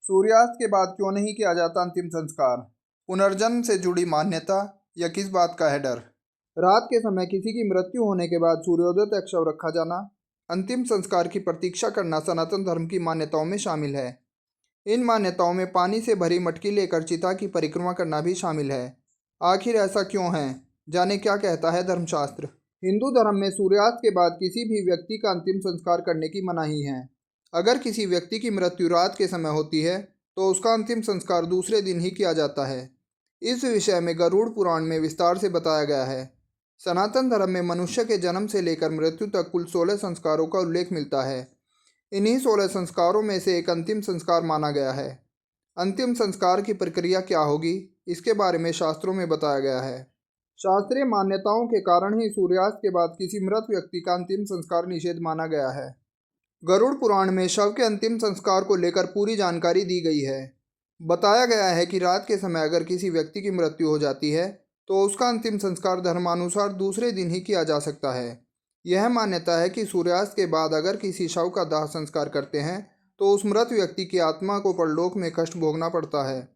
सूर्यास्त के बाद क्यों नहीं किया जाता अंतिम संस्कार? पुनर्जन्म से जुड़ी मान्यता या किस बात का है डर? रात के समय किसी की मृत्यु होने के बाद सूर्योदय तक शव रखा जाना, अंतिम संस्कार की प्रतीक्षा करना सनातन धर्म की मान्यताओं में शामिल है। इन मान्यताओं में पानी से भरी मटकी लेकर चिता की परिक्रमा करना भी शामिल है। आखिर ऐसा क्यों है? जाने क्या कहता है धर्मशास्त्र। हिंदू धर्म में सूर्यास्त के बाद किसी भी व्यक्ति का अंतिम संस्कार करने की मनाही है। अगर किसी व्यक्ति की मृत्यु रात के समय होती है तो उसका अंतिम संस्कार दूसरे दिन ही किया जाता है। इस विषय में गरुड़ पुराण में विस्तार से बताया गया है। सनातन धर्म में मनुष्य के जन्म से लेकर मृत्यु तक कुल 16 संस्कारों का उल्लेख मिलता है। इन्हीं 16 संस्कारों में से एक अंतिम संस्कार माना गया है। अंतिम संस्कार की प्रक्रिया क्या होगी, इसके बारे में शास्त्रों में बताया गया है। शास्त्रीय मान्यताओं के कारण ही सूर्यास्त के बाद किसी मृत व्यक्ति का अंतिम संस्कार निषेध माना गया है। गरुड़ पुराण में शव के अंतिम संस्कार को लेकर पूरी जानकारी दी गई है। बताया गया है कि रात के समय अगर किसी व्यक्ति की मृत्यु हो जाती है तो उसका अंतिम संस्कार धर्मानुसार दूसरे दिन ही किया जा सकता है। यह मान्यता है कि सूर्यास्त के बाद अगर किसी शव का दाह संस्कार करते हैं तो उस मृत व्यक्ति की आत्मा को परलोक में कष्ट भोगना पड़ता है।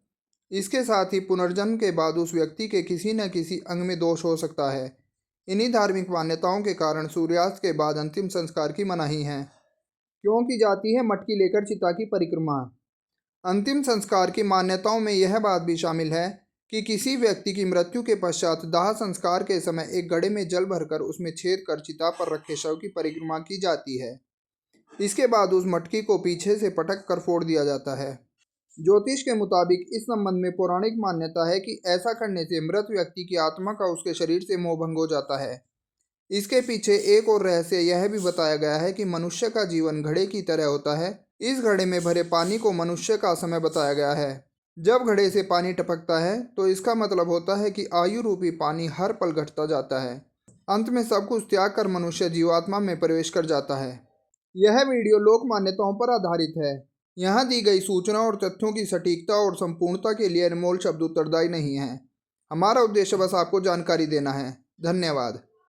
इसके साथ ही पुनर्जन्म के बाद उस व्यक्ति के किसी न किसी अंग में दोष हो सकता है। इन्हीं धार्मिक मान्यताओं के कारण सूर्यास्त के बाद अंतिम संस्कार की मनाही है। क्यों की जाती है मटकी लेकर चिता की परिक्रमा? अंतिम संस्कार की मान्यताओं में यह बात भी शामिल है कि किसी व्यक्ति की मृत्यु के पश्चात दाह संस्कार के समय एक घड़े में जल भरकर उसमें छेद कर चिता पर रखे शव की परिक्रमा की जाती है। इसके बाद उस मटकी को पीछे से पटक कर फोड़ दिया जाता है। ज्योतिष के मुताबिक इस संबंध में पौराणिक मान्यता है कि ऐसा करने से मृत व्यक्ति की आत्मा का उसके शरीर से मोह भंग हो जाता है। इसके पीछे एक और रहस्य यह भी बताया गया है कि मनुष्य का जीवन घड़े की तरह होता है। इस घड़े में भरे पानी को मनुष्य का समय बताया गया है। जब घड़े से पानी टपकता है तो इसका मतलब होता है कि आयु रूपी पानी हर पल घटता जाता है। अंत में सब कुछ त्याग कर मनुष्य जीवात्मा में प्रवेश कर जाता है। यह वीडियो लोक मान्यताओं पर आधारित है। यहाँ दी गई सूचना और तथ्यों की सटीकता और संपूर्णता के लिए अनमोल शब्द उत्तरदायी नहीं है। हमारा उद्देश्य बस आपको जानकारी देना है। धन्यवाद।